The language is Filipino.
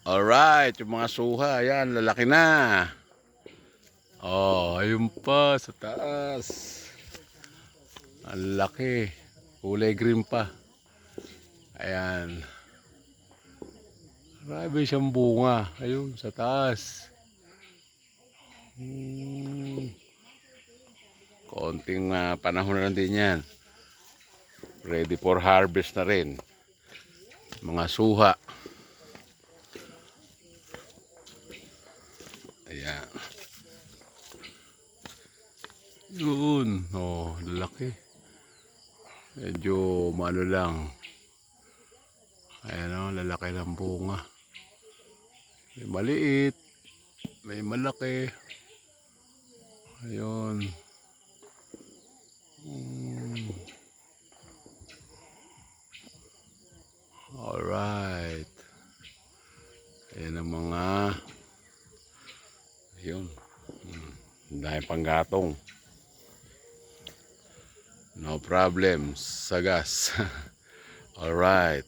Alright, yung mga suha, yan, lalaki na. Oh, ayun pa, sa taas. Ang laki. Kulay green pa. Ayan. Marami siyang bunga. Ayun, sa taas. Konting panahon na din yan. Ready for harvest na rin. Mga suha. Ayan. Yun. Oh, laki. Medyo malo lang. Ayan o, lalaki ng bunga. May maliit. May malaki. Ayun. Alright. Ayan ang mga ayun. Dahil panggatong. No problem. Sagas. Alright.